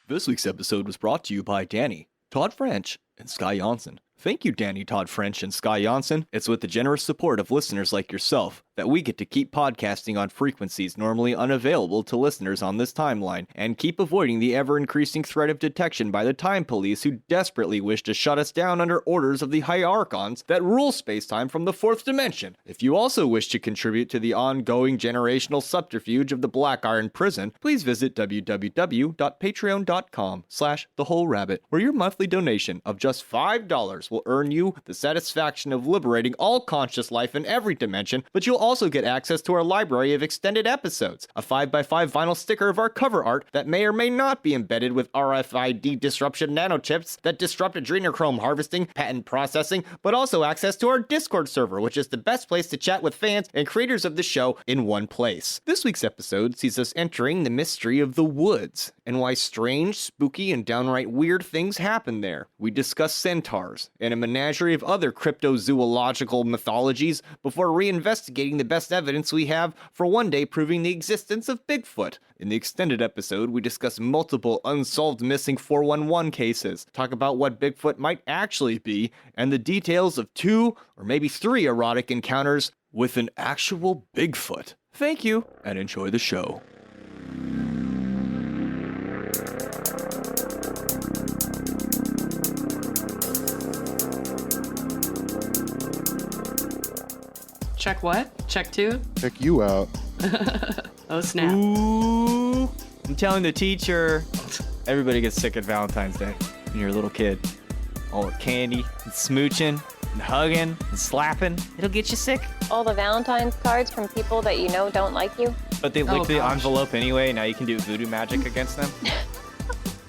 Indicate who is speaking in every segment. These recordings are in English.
Speaker 1: This week's episode was brought to you by Danny, Todd French, and Sky Janssen. Thank you, Danny, Todd French, and Sky Janssen. It's with the generous support of listeners like yourself that we get to keep podcasting on frequencies normally unavailable to listeners on this timeline, and keep avoiding the ever-increasing threat of detection by the time police who desperately wish to shut us down under orders of the hierarchons that rule space-time from the fourth dimension. If you also wish to contribute to the ongoing generational subterfuge of the Black Iron Prison, please visit www.patreon.com/thewholerabbit, where your monthly donation of just $5 will earn you the satisfaction of liberating all conscious life in every dimension, but you'll also get access to our library of extended episodes, a 5x5 vinyl sticker of our cover art that may or may not be embedded with RFID disruption nanochips that disrupt adrenochrome harvesting, patent processing, but also access to our Discord server, which is the best place to chat with fans and creators of the show in one place. This week's episode sees us entering the mystery of the woods and why strange, spooky, and downright weird things happen there. We discuss centaurs and a menagerie of other cryptozoological mythologies before reinvestigating the best evidence we have for one day proving the existence of Bigfoot. In the extended episode, we discuss multiple unsolved missing 411 cases, talk about what Bigfoot might actually be, and the details of 2 or maybe 3 erotic encounters with an actual Bigfoot. Thank you, and enjoy the show.
Speaker 2: Check what? Check 2?
Speaker 3: Check you out.
Speaker 2: Oh, snap.
Speaker 1: Ooh, I'm telling the teacher, everybody gets sick at Valentine's Day when you're a little kid. All the candy and smooching and hugging and slapping, it'll get you sick.
Speaker 4: All the Valentine's cards from people that you know don't like you.
Speaker 1: But they lick the
Speaker 2: gosh.
Speaker 1: envelope anyway, now you can do voodoo magic against them.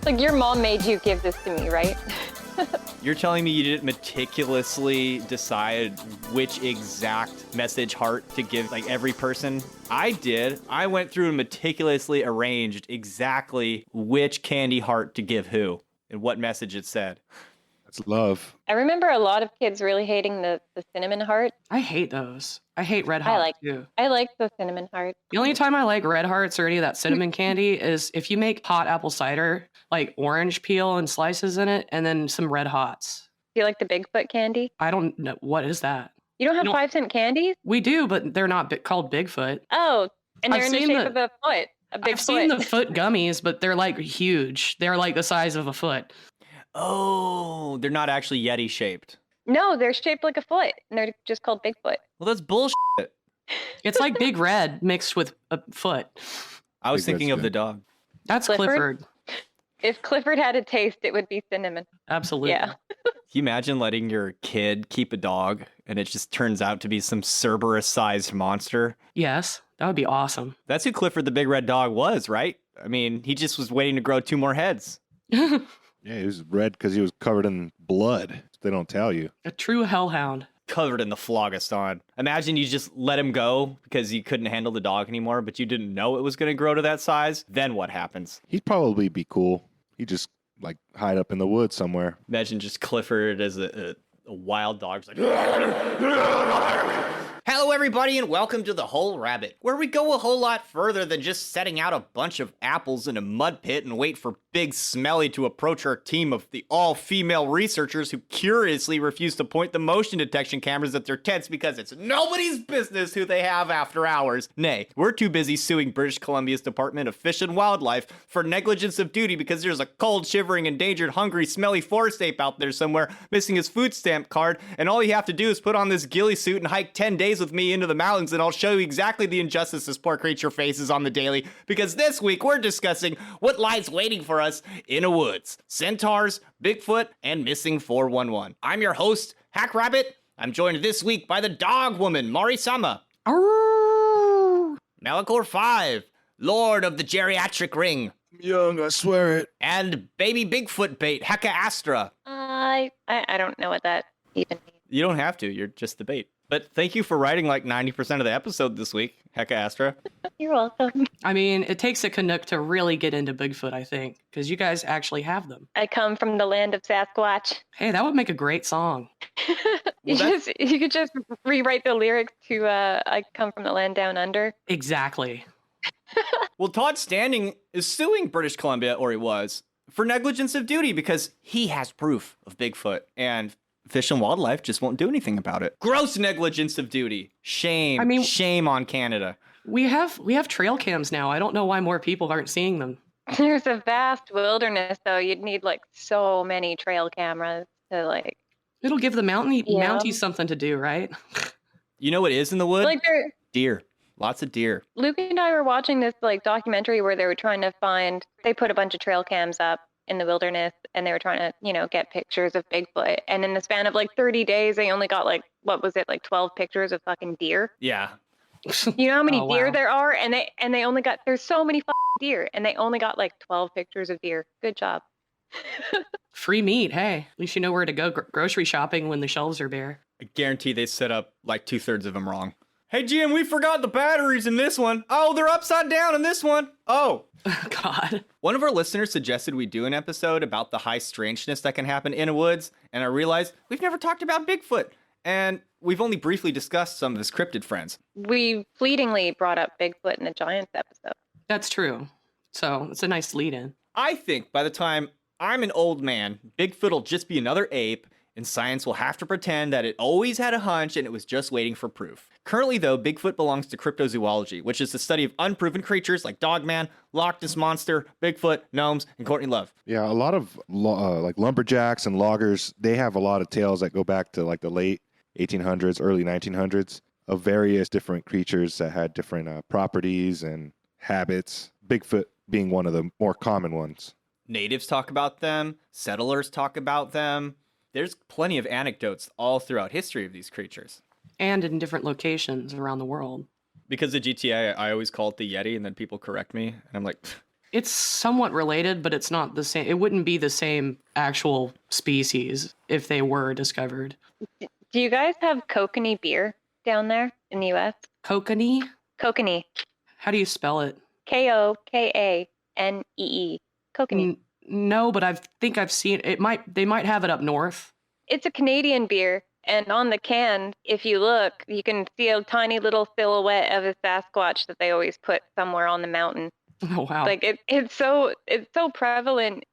Speaker 4: Like, your mom made you give this to me, right?
Speaker 1: You're telling me you didn't meticulously decide which exact message heart to give like every person? I did. I went through and meticulously arranged exactly which candy heart to give who and what message it said.
Speaker 3: That's love.
Speaker 4: I remember a lot of kids really hating the cinnamon heart.
Speaker 2: I hate those. I hate red hearts too.
Speaker 4: I like the cinnamon heart.
Speaker 2: The only time I like red hearts or any of that cinnamon candy is if you make hot apple cider, like orange peel and slices in it, and then some red hots.
Speaker 4: Do you like the Bigfoot candy?
Speaker 2: I don't know. What is that?
Speaker 4: You don't have 5-cent candies?
Speaker 2: We do, but they're not called Bigfoot.
Speaker 4: Oh, and they're
Speaker 2: I've
Speaker 4: in the
Speaker 2: seen
Speaker 4: shape of a foot. A big
Speaker 2: I've
Speaker 4: foot.
Speaker 2: seen the foot gummies, but they're like huge. They're like the size of a foot.
Speaker 1: Oh, they're not actually Yeti shaped.
Speaker 4: No, they're shaped like a foot, and they're just called Bigfoot.
Speaker 1: Well, that's bullshit.
Speaker 2: It's like Big Red mixed with a foot.
Speaker 1: I was
Speaker 3: Big
Speaker 1: thinking
Speaker 3: Red's
Speaker 1: of the
Speaker 3: good.
Speaker 1: dog.
Speaker 2: That's
Speaker 4: Clifford?
Speaker 2: Clifford.
Speaker 4: If Clifford had a taste, it would be cinnamon.
Speaker 2: Absolutely.
Speaker 4: Yeah.
Speaker 1: Can you imagine letting your kid keep a dog and it just turns out to be some Cerberus-sized monster?
Speaker 2: Yes, that would be awesome.
Speaker 1: That's who Clifford the Big Red Dog was, right? I mean, he just was waiting to grow 2 more heads.
Speaker 3: Yeah, he was red because he was covered in blood. They don't tell you.
Speaker 2: A true hellhound.
Speaker 1: Covered in the phlogiston. Imagine you just let him go because you couldn't handle the dog anymore, but you didn't know it was going to grow to that size. Then what happens?
Speaker 3: He'd probably be cool. He'd just like hide up in the woods somewhere.
Speaker 1: Imagine just Clifford as a wild dog. Just like, hello, everybody, and welcome to The Whole Rabbit, where we go a whole lot further than just setting out a bunch of apples in a mud pit and wait for Big Smelly to approach our team of the all-female researchers who curiously refuse to point the motion detection cameras at their tents because it's nobody's business who they have after hours. Nay, we're too busy suing British Columbia's Department of Fish and Wildlife for negligence of duty because there's a cold, shivering, endangered, hungry, smelly forest ape out there somewhere missing his food stamp card, and all you have to do is put on this ghillie suit and hike 10 days with me into the mountains, and I'll show you exactly the injustice this poor creature faces on the daily, because this week we're discussing what lies waiting for us in a woods. Centaurs, Bigfoot, and missing 411. I'm your host, Hack Rabbit. I'm joined this week by the dog woman, Mari-sama. Malachor 5, Lord of the Geriatric Ring.
Speaker 3: Young, I swear it.
Speaker 1: And baby Bigfoot bait, Heka Astra.
Speaker 4: I don't know what that even means.
Speaker 1: You don't have to, you're just the bait. But thank you for writing like 90% of the episode this week, Heka Astra.
Speaker 4: You're welcome.
Speaker 2: I mean, it takes a Canuck to really get into Bigfoot, I think, because you guys actually have them.
Speaker 4: I come from the land of Sasquatch.
Speaker 2: Hey, that would make a great song.
Speaker 4: You could just rewrite the lyrics to I come from the land down under.
Speaker 2: Exactly.
Speaker 1: Well, Todd Standing is suing British Columbia, or he was, for negligence of duty because he has proof of Bigfoot and Fish and Wildlife just won't do anything about it. Gross negligence of duty. Shame.
Speaker 2: I mean-
Speaker 1: shame on Canada.
Speaker 2: We have trail cams now. I don't know why more people aren't seeing them.
Speaker 4: There's a vast wilderness, though. You'd need like so many trail cameras to like.
Speaker 2: It'll give the
Speaker 4: Yeah.
Speaker 2: Mounties something to do, right?
Speaker 1: You know what is in the wood?
Speaker 4: Like they're
Speaker 1: Deer. Lots of deer.
Speaker 4: Luke and I were watching this like documentary where they were trying to find. They put a bunch of trail cams up in the wilderness, and they were trying to, get pictures of Bigfoot. And in the span of like 30 days, they only got like what was it, like 12 pictures of fucking deer.
Speaker 1: Yeah.
Speaker 4: You know how many
Speaker 2: Oh,
Speaker 4: deer
Speaker 2: wow.
Speaker 4: there are, and they only got there's so many deer, and they only got like 12 pictures of deer. Good job.
Speaker 2: Free meat. Hey, at least you know where to go grocery shopping when the shelves are bare.
Speaker 1: I guarantee they set up like 2/3 of them wrong. Hey, GM, we forgot the batteries in this one. Oh, they're upside down in this one. Oh.
Speaker 2: God.
Speaker 1: One of our listeners suggested we do an episode about the high strangeness that can happen in woods, and I realized we've never talked about Bigfoot, and we've only briefly discussed some of his cryptid friends.
Speaker 4: We fleetingly brought up Bigfoot in the Giants episode.
Speaker 2: That's true. So it's a nice lead in.
Speaker 1: I think by the time I'm an old man, Bigfoot will just be another ape, and science will have to pretend that it always had a hunch and it was just waiting for proof. Currently, though, Bigfoot belongs to cryptozoology, which is the study of unproven creatures like Dogman, Loch Ness Monster, Bigfoot, gnomes, and Courtney Love.
Speaker 3: Yeah, a lot of like lumberjacks and loggers, they have a lot of tales that go back to like the late 1800s, early 1900s of various different creatures that had different properties and habits. Bigfoot being one of the more common ones.
Speaker 1: Natives talk about them, settlers talk about them. There's plenty of anecdotes all throughout history of these creatures.
Speaker 2: And in different locations around the world.
Speaker 1: Because of GTA, I always call it the Yeti, and then people correct me, and I'm like,
Speaker 2: It's somewhat related, but it's not the same. It wouldn't be the same actual species if they were discovered.
Speaker 4: Do you guys have kokanee beer down there in the U.S.?
Speaker 2: Kokanee?
Speaker 4: Kokanee.
Speaker 2: How do you spell it?
Speaker 4: Kokanee. Kokanee.
Speaker 2: No, but I think I've seen it. They might have it up north.
Speaker 4: It's a Canadian beer, and on the can, if you look, you can see a tiny little silhouette of a Sasquatch that they always put somewhere on the mountain.
Speaker 2: Oh wow.
Speaker 4: Like it's so prevalent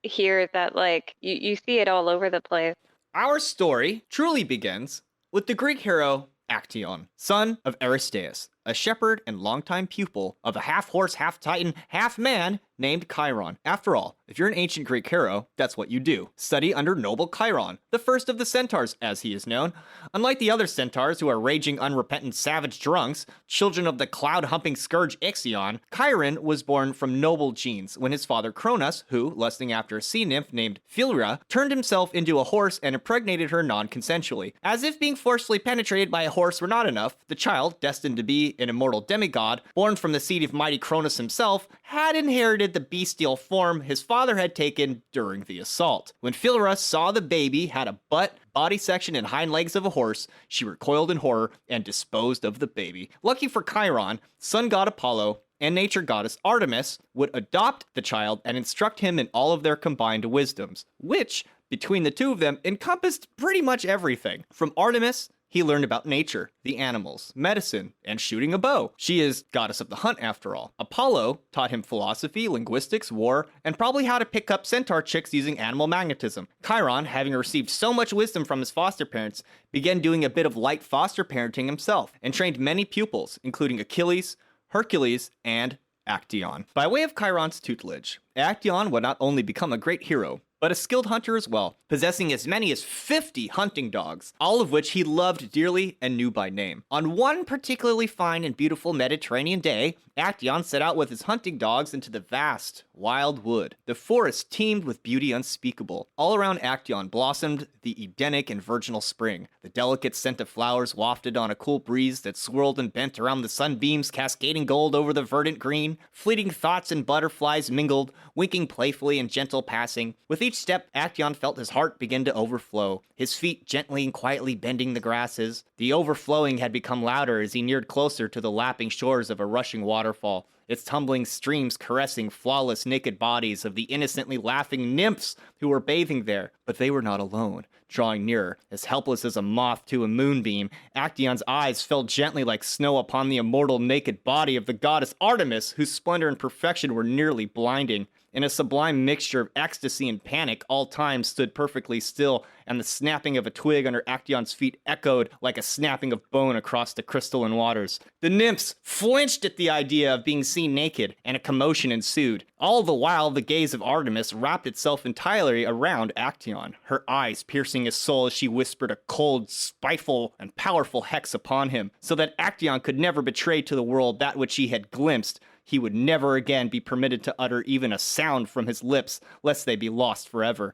Speaker 4: here that like you see it all over the place.
Speaker 1: our story truly begins with the Greek hero Acteon, son of Aristeus, a shepherd and longtime pupil of a half-horse, half-titan, half-man named Chiron. After all, if you're an ancient Greek hero, that's what you do. Study under noble Chiron, the first of the Centaurs, as he is known. Unlike the other Centaurs, who are raging, unrepentant, savage drunks, children of the cloud-humping scourge Acteon, Chiron was born from noble genes when his father Cronus, who, lusting after a sea nymph named Philyra, turned himself into a horse and impregnated her non-consensually. As if being forcefully penetrated by a horse were not enough, the child, destined to be an immortal demigod, born from the seed of mighty Cronus himself, had inherited the bestial form his father had taken during the assault. When Philyra saw the baby had a butt, body section, and hind legs of a horse, she recoiled in horror and disposed of the baby. Lucky for Chiron, sun god Apollo and nature goddess Artemis would adopt the child and instruct him in all of their combined wisdoms, which, between the two of them, encompassed pretty much everything. From Artemis, he learned about nature, the animals, medicine, and shooting a bow. She is goddess of the hunt, after all. Apollo taught him philosophy, linguistics, war, and probably how to pick up centaur chicks using animal magnetism. Chiron, having received so much wisdom from his foster parents, began doing a bit of light foster parenting himself, and trained many pupils, including Achilles, Hercules, and Acteon. By way of Chiron's tutelage, Acteon would not only become a great hero, but a skilled hunter as well, possessing as many as 50 hunting dogs, all of which he loved dearly and knew by name. On one particularly fine and beautiful Mediterranean day, Acteon set out with his hunting dogs into the vast, wild wood. The forest teemed with beauty unspeakable. All around Acteon blossomed the Edenic and virginal spring. The delicate scent of flowers wafted on a cool breeze that swirled and bent around the sunbeams, cascading gold over the verdant green. Fleeting thoughts and butterflies mingled, winking playfully in gentle passing. With each step, Acteon felt his heart begin to overflow, his feet gently and quietly bending the grasses. The overflowing had become louder as he neared closer to the lapping shores of a rushing waterfall, its tumbling streams caressing flawless naked bodies of the innocently laughing nymphs who were bathing there. But they were not alone. Drawing nearer, as helpless as a moth to a moonbeam, Acteon's eyes fell gently like snow upon the immortal naked body of the goddess Artemis, whose splendor and perfection were nearly blinding. In a sublime mixture of ecstasy and panic, all time stood perfectly still, and the snapping of a twig under Acteon's feet echoed like a snapping of bone across the crystalline waters. The nymphs flinched at the idea of being seen naked, and a commotion ensued. All the while, the gaze of Artemis wrapped itself entirely around Acteon, her eyes piercing his soul as she whispered a cold, spiteful, and powerful hex upon him, so that Acteon could never betray to the world that which he had glimpsed. He would never again be permitted to utter even a sound from his lips, lest they be lost forever.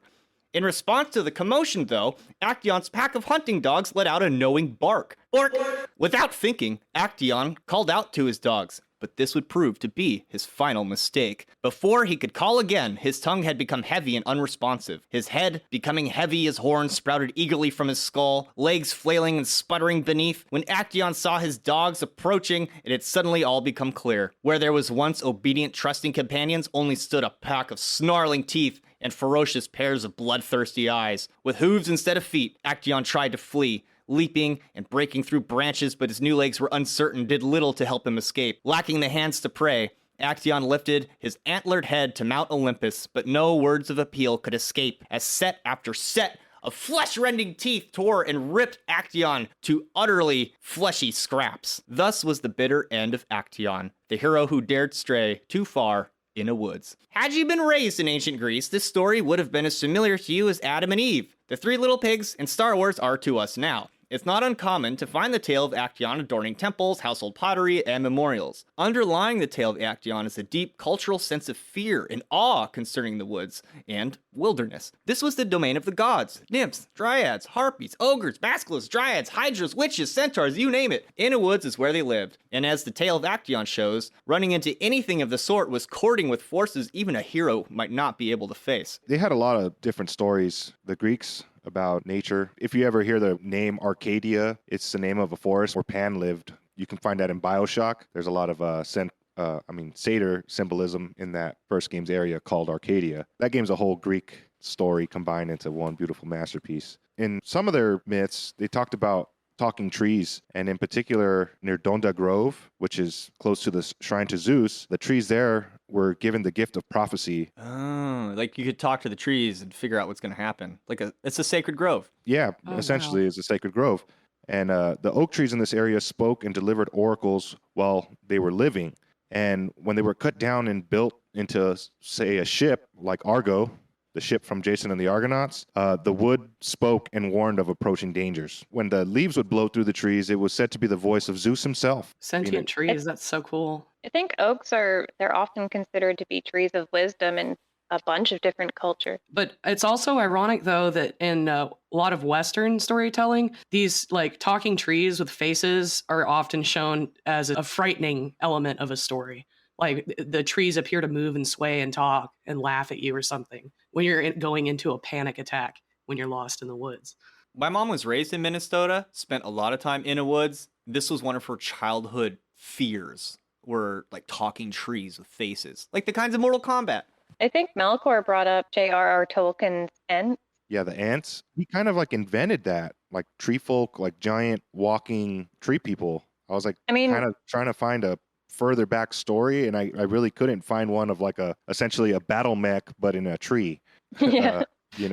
Speaker 1: In response to the commotion, though, Acteon's pack of hunting dogs let out a knowing bark. Bark! Without thinking, Acteon called out to his dogs, but this would prove to be his final mistake. Before he could call again, his tongue had become heavy and unresponsive. His head, becoming heavy as horns sprouted eagerly from his skull, legs flailing and sputtering beneath. When Acteon saw his dogs approaching, it had suddenly all become clear. Where there was once obedient, trusting companions, only stood a pack of snarling teeth and ferocious pairs of bloodthirsty eyes. With hooves instead of feet, Acteon tried to flee, leaping and breaking through branches, but his new legs were uncertain, did little to help him escape. Lacking the hands to prey, Acteon lifted his antlered head to Mount Olympus, but no words of appeal could escape, as set after set of flesh-rending teeth tore and ripped Acteon to utterly fleshy scraps. Thus was the bitter end of Acteon, the hero who dared stray too far Innawoods. Had you been raised in ancient Greece, this story would have been as familiar to you as Adam and Eve. The three little pigs in Star Wars are to us now. It's not uncommon to find the tale of Acteon adorning temples, household pottery, and memorials. Underlying the tale of Acteon is a deep cultural sense of fear and awe concerning the woods and wilderness. This was the domain of the gods, nymphs, dryads, harpies, ogres, basilisks, dryads, hydras, witches, centaurs, you name it. Innawoods is where they lived. And as the tale of Acteon shows, running into anything of the sort was courting with forces even a hero might not be able to face.
Speaker 3: They had a lot of different stories, the Greeks, about nature. If you ever hear the name Arcadia, it's the name of a forest where Pan lived. You can find that in BioShock. There's a lot of Satyr symbolism in that first game's area called Arcadia. That game's a whole Greek story combined into one beautiful masterpiece. In some of their myths, they talked about talking trees, and in particular near Donda Grove, which is close to the shrine to Zeus, the trees there were given the gift of prophecy.
Speaker 1: Oh, like you could talk to the trees and figure out what's going to happen. It's a sacred grove.
Speaker 3: Yeah, essentially it's a sacred grove. And the oak trees in this area spoke and delivered oracles while they were living. And when they were cut down and built into, say, a ship like Argo, the ship from Jason and the Argonauts, the wood spoke and warned of approaching dangers. When the leaves would blow through the trees, it was said to be the voice of Zeus himself.
Speaker 2: Sentient trees, that's so cool.
Speaker 4: I think oaks they're often considered to be trees of wisdom in a bunch of different cultures.
Speaker 2: But it's also ironic, though, that in a lot of Western storytelling, these like talking trees with faces are often shown as a frightening element of a story. Like the trees appear to move and sway and talk and laugh at you or something when you're going into a panic attack when you're lost in the woods.
Speaker 1: My mom was raised in Minnesota, spent a lot of time in the woods. This was one of her childhood fears, were like talking trees with faces, like the kinds of Mortal Kombat.
Speaker 4: I think Malachor brought up J.R.R. Tolkien's Ents.
Speaker 3: Yeah, the Ents. He kind of like invented that, like tree folk, like giant walking tree people. I was like, kind of trying to find a further back story, and I really couldn't find one of like essentially a battle mech, but in a tree.
Speaker 4: Yeah.
Speaker 3: They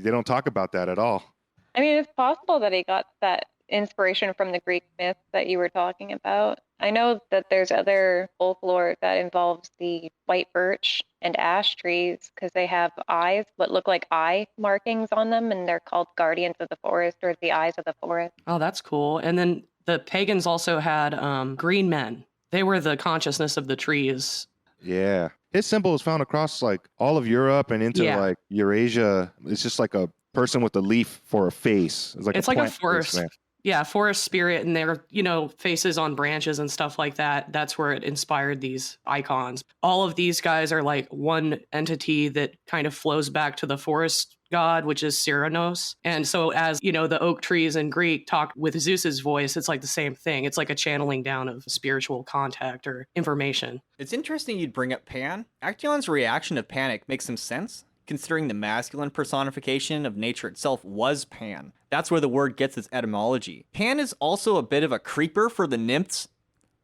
Speaker 3: don't talk about that at all.
Speaker 4: I mean, it's possible that he got that inspiration from the Greek myth that you were talking about. I know that there's other folklore that involves the white birch and ash trees because they have eyes, what look like eye markings on them, and they're called guardians of the forest or the eyes of the forest.
Speaker 2: Oh, that's cool. And then the pagans also had green men. They were the consciousness of the trees.
Speaker 3: Yeah. His symbol was found across like all of Europe and into like Eurasia. It's just like a person with a leaf for a face. It's like a
Speaker 2: forest. Yeah, forest spirit, and their, faces on branches and stuff like that. That's where it inspired these icons. All of these guys are like one entity that kind of flows back to the forest god, which is Cyrano's. And so as, the oak trees in Greek talk with Zeus's voice, it's like the same thing. It's like a channeling down of spiritual contact or information.
Speaker 1: It's interesting you'd bring up Pan. Acteon's reaction of panic makes some sense, considering the masculine personification of nature itself was Pan. That's where the word gets its etymology. Pan is also a bit of a creeper for the nymphs,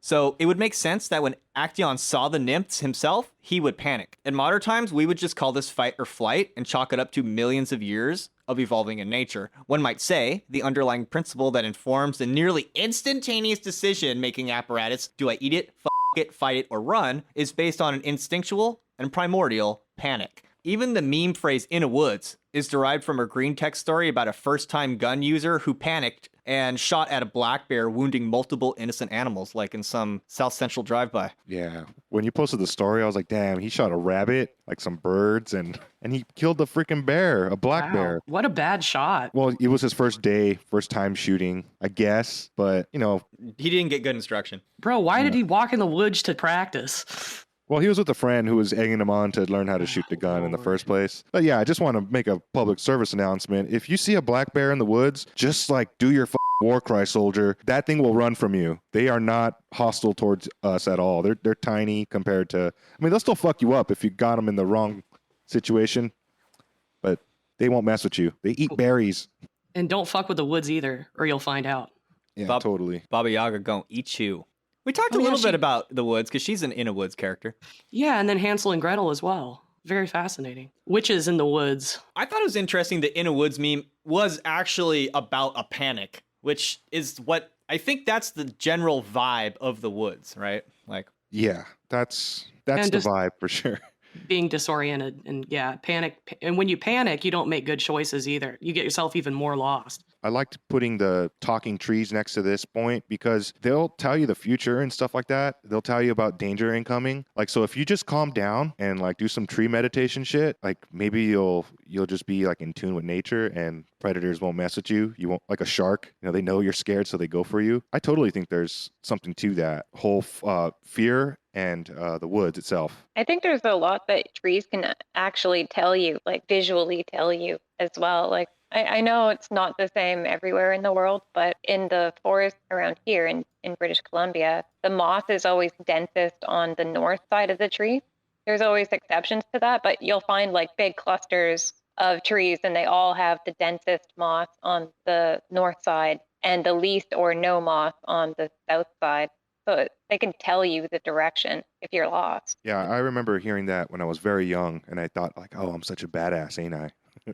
Speaker 1: so it would make sense that when Acteon saw the nymphs himself, he would panic. In modern times, we would just call this fight or flight and chalk it up to millions of years of evolving in nature. One might say the underlying principle that informs the nearly instantaneous decision-making apparatus, do I eat it, it, fight it, or run, is based on an instinctual and primordial panic. Even the meme phrase Innawoods is derived from a green text story about a first-time gun user who panicked and shot at a black bear, wounding multiple innocent animals, like in some South Central drive-by.
Speaker 3: Yeah. When you posted the story, I was like, damn, he shot a rabbit, like some birds, and he killed the freaking bear, a black bear.
Speaker 2: What a bad shot.
Speaker 3: Well, it was his first time shooting, I guess, but, you know.
Speaker 1: He didn't get good instruction.
Speaker 2: Bro, why did he walk in the woods to practice?
Speaker 3: Well, he was with a friend who was egging him on to learn how to shoot the gun in the first place. But yeah, I just want to make a public service announcement. If you see a black bear in the woods, just like do your war cry, soldier. That thing will run from you. They are not hostile towards us at all. They're tiny compared to, I mean, they'll still fuck you up if you got them in the wrong situation, but they won't mess with you. They eat berries.
Speaker 2: And don't fuck with the woods either, or you'll find out.
Speaker 3: Yeah, totally.
Speaker 1: Baba Yaga gonna eat you. We talked a little bit about the woods because she's an Innawoods character.
Speaker 2: Yeah, and then Hansel and Gretel as well. Very fascinating. Witches in the woods.
Speaker 1: I thought it was interesting the Innawoods meme was actually about a panic, which is what I think that's the general vibe of the woods, right? Like,
Speaker 3: yeah, that's the vibe for sure.
Speaker 2: Being disoriented and panic. And when you panic, you don't make good choices either. You get yourself even more lost.
Speaker 3: I liked putting the talking trees next to this point because they'll tell you the future and stuff like that. They'll tell you about danger incoming. Like, so if you just calm down and like do some tree meditation shit, like maybe you'll just be like in tune with nature and predators won't mess with you. You won't, like a shark, you know, they know you're scared, so they go for you. I totally think there's something to that whole fear and the woods itself.
Speaker 4: I think there's a lot that trees can actually tell you, like visually tell you as well. Like, I know it's not the same everywhere in the world, but in the forest around here in British Columbia, the moss is always densest on the north side of the tree. There's always exceptions to that, but you'll find like big clusters of trees and they all have the densest moss on the north side and the least or no moss on the south side. So they can tell you the direction if you're lost.
Speaker 3: Yeah, I remember hearing that when I was very young and I thought like, oh, I'm such a badass, ain't I?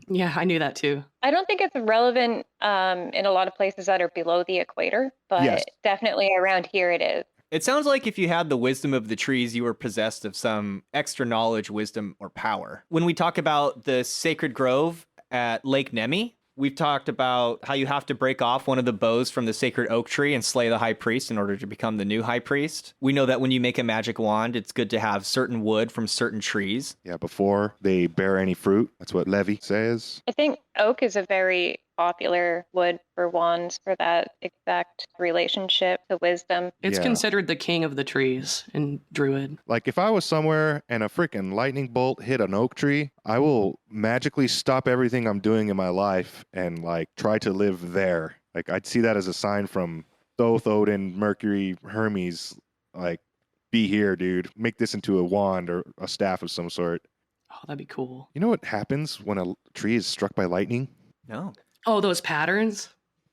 Speaker 2: Yeah, I knew that too.
Speaker 4: I don't think it's relevant in a lot of places that are below the equator, but definitely around here it is.
Speaker 1: It sounds like if you had the wisdom of the trees, you were possessed of some extra knowledge, wisdom, or power. When we talk about the sacred grove at Lake Nemi, we've talked about how you have to break off one of the boughs from the sacred oak tree and slay the high priest in order to become the new high priest. We know that when you make a magic wand, it's good to have certain wood from certain trees.
Speaker 3: Yeah, before they bear any fruit. That's what Levi says.
Speaker 4: I think oak is a very popular wood for wands for that exact relationship to wisdom.
Speaker 2: It's considered the king of the trees in Druid.
Speaker 3: Like if I was somewhere and a freaking lightning bolt hit an oak tree, I will magically stop everything I'm doing in my life and like try to live there. Like I'd see that as a sign from Thoth, Odin, Mercury, Hermes, like be here, dude. Make this into a wand or a staff of some sort.
Speaker 2: Oh, that'd be cool.
Speaker 3: You know what happens when a tree is struck by lightning?
Speaker 1: No.
Speaker 2: Oh, those patterns?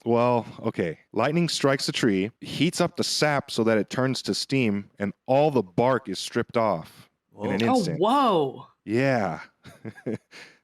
Speaker 3: Well, okay. Lightning strikes the tree, heats up the sap so that it turns to steam, and all the bark is stripped off in an instant.
Speaker 2: Oh, whoa.
Speaker 3: Yeah.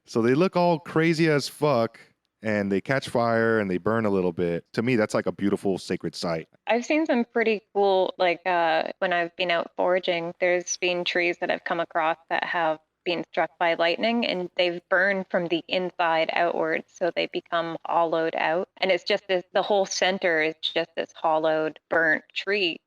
Speaker 3: So they look all crazy as fuck, and they catch fire, and they burn a little bit. To me, that's like a beautiful sacred sight.
Speaker 4: I've seen some pretty cool, like when I've been out foraging, there's been trees that I've come across that have been struck by lightning and they've burned from the inside outwards, so they become hollowed out, and it's just this, the whole center is just this hollowed burnt tree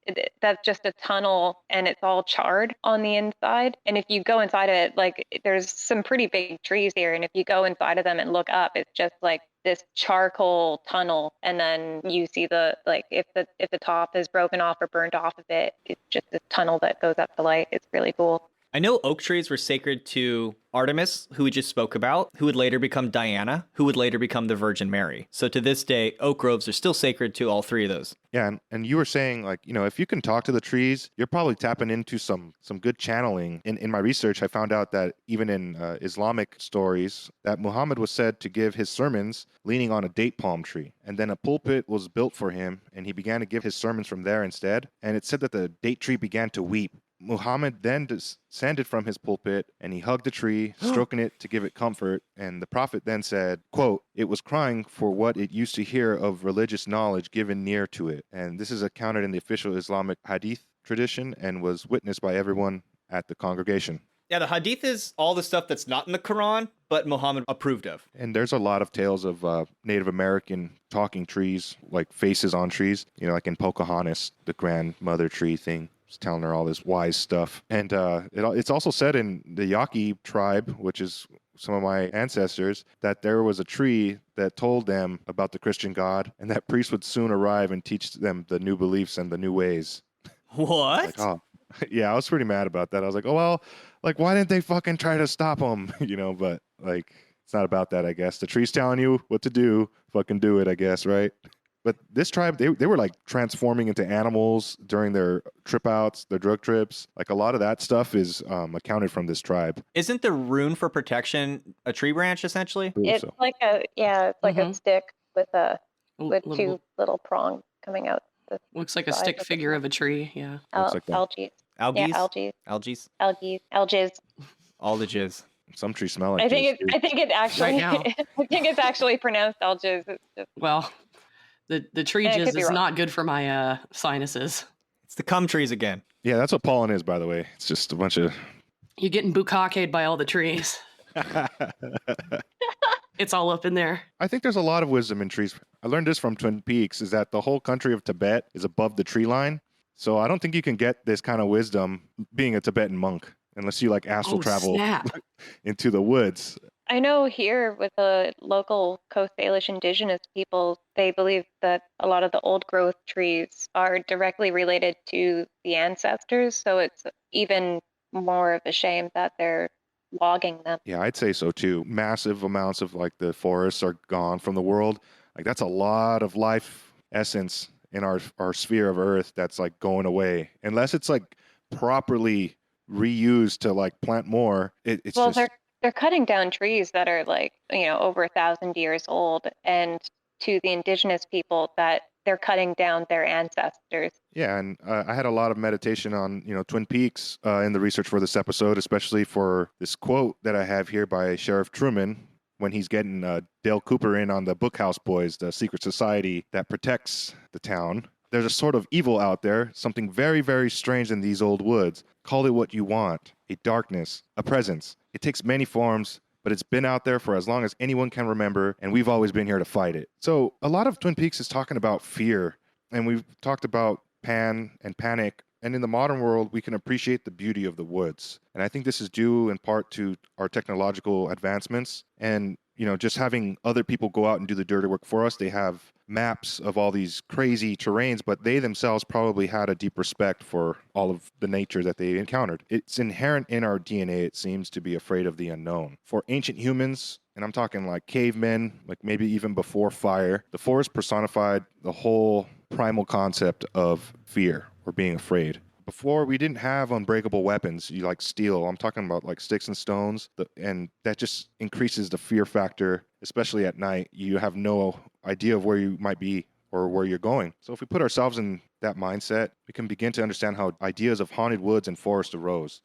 Speaker 4: that's just a tunnel and it's all charred on the inside. And if you go inside of it, like there's some pretty big trees here, and if you go inside of them and look up, it's just like this charcoal tunnel, and then you see the, like if the top is broken off or burned off of it, it's just this tunnel that goes up to light. It's really cool.
Speaker 1: I know oak trees were sacred to Artemis, who we just spoke about, who would later become Diana, who would later become the Virgin Mary. So to this day, oak groves are still sacred to all three of those.
Speaker 3: Yeah, and you were saying, like, if you can talk to the trees, you're probably tapping into some good channeling. In my research, I found out that even in Islamic stories, that Muhammad was said to give his sermons leaning on a date palm tree. And then a pulpit was built for him, and he began to give his sermons from there instead. And it said that the date tree began to weep. Muhammad then descended from his pulpit and he hugged the tree, stroking it to give it comfort. And the prophet then said, quote, "It was crying for what it used to hear of religious knowledge given near to it." And this is accounted in the official Islamic hadith tradition and was witnessed by everyone at the congregation.
Speaker 1: Yeah, the hadith is all the stuff that's not in the Quran, but Muhammad approved of.
Speaker 3: And there's a lot of tales of Native American talking trees, like faces on trees, like in Pocahontas, the grandmother tree thing. Telling her all this wise stuff. And it's also said in the Yaqui tribe, which is some of my ancestors, that there was a tree that told them about the Christian God, and that priests would soon arrive and teach them the new beliefs and the new ways.
Speaker 1: What?
Speaker 3: Like, oh. Yeah, I was pretty mad about that. I was like, oh, well, like, why didn't they fucking try to stop them? But like, it's not about that, I guess. The tree's telling you what to do. Fucking do it, I guess, right? But this tribe, they were like transforming into animals during their trip outs, their drug trips. Like a lot of that stuff is accounted from this tribe.
Speaker 1: Isn't the rune for protection a tree branch, essentially?
Speaker 4: It's like a stick with two little prongs coming out.
Speaker 2: Looks like a stick figure of a tree, yeah.
Speaker 3: Like
Speaker 4: algae.
Speaker 1: Algaes?
Speaker 4: Yeah, algae.
Speaker 1: Algaes?
Speaker 4: Algaes.
Speaker 1: All the jizz.
Speaker 3: Some trees smell like
Speaker 4: I think it actually.
Speaker 2: Right now.
Speaker 4: I think it's actually pronounced algaes. It's just,
Speaker 2: well, the tree jizz is not good for my sinuses.
Speaker 1: It's the cum trees again.
Speaker 3: Yeah, that's what pollen is, by the way. It's just a bunch of...
Speaker 2: You're getting bukkake'd by all the trees. It's all up in there.
Speaker 3: I think there's a lot of wisdom in trees. I learned this from Twin Peaks, is that the whole country of Tibet is above the tree line. So I don't think you can get this kind of wisdom being a Tibetan monk, unless you like astral travel into the woods.
Speaker 4: I know here with the local Coast Salish indigenous people, they believe that a lot of the old growth trees are directly related to the ancestors. So it's even more of a shame that they're logging them.
Speaker 3: Yeah, I'd say so too. Massive amounts of like the forests are gone from the world. Like that's a lot of life essence in our sphere of Earth that's like going away. Unless it's like properly reused to like plant more. It's
Speaker 4: well,
Speaker 3: just...
Speaker 4: they're cutting down trees that are like, over 1,000 years old, and to the indigenous people that they're cutting down their ancestors.
Speaker 3: Yeah, and I had a lot of meditation on, Twin Peaks in the research for this episode, especially for this quote that I have here by Sheriff Truman when he's getting Dale Cooper in on the Bookhouse Boys, the secret society that protects the town. There's a sort of evil out there, something very, very strange in these old woods. Call it what you want, a darkness, a presence. It takes many forms, but it's been out there for as long as anyone can remember, and we've always been here to fight it. So a lot of Twin Peaks is talking about fear, and we've talked about pan and panic, and in the modern world, we can appreciate the beauty of the woods. And I think this is due in part to our technological advancements and, just having other people go out and do the dirty work for us. They have maps of all these crazy terrains, but they themselves probably had a deep respect for all of the nature that they encountered. It's inherent in our DNA, it seems, to be afraid of the unknown. For ancient humans, and I'm talking like cavemen, like maybe even before fire, the forest personified the whole primal concept of fear or being afraid. Before, we didn't have unbreakable weapons, you like steel. I'm talking about like sticks and stones, and that just increases the fear factor, especially at night. You have no idea of where you might be or where you're going. So if we put ourselves in that mindset, we can begin to understand how ideas of haunted woods and forests arose.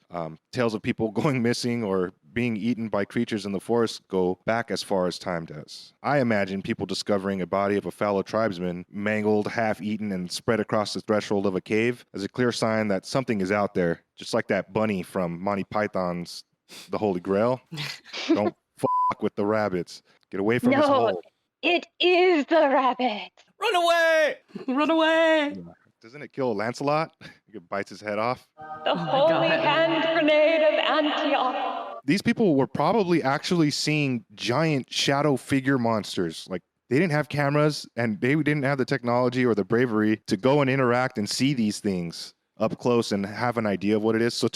Speaker 3: Tales of people going missing or being eaten by creatures in the forest go back as far as time does. I imagine people discovering a body of a fellow tribesman mangled, half-eaten, and spread across the threshold of a cave as a clear sign that something is out there, just like that bunny from Monty Python's The Holy Grail. Don't fuck with the rabbits. Get away from his hole.
Speaker 4: It is the rabbit.
Speaker 1: Run away!
Speaker 2: Run away!
Speaker 3: Doesn't it kill Lancelot? It bites his head off.
Speaker 4: The holy hand grenade of Antioch.
Speaker 3: These people were probably actually seeing giant shadow figure monsters. Like, they didn't have cameras and they didn't have the technology or the bravery to go and interact and see these things. up close and have an idea of what it is. So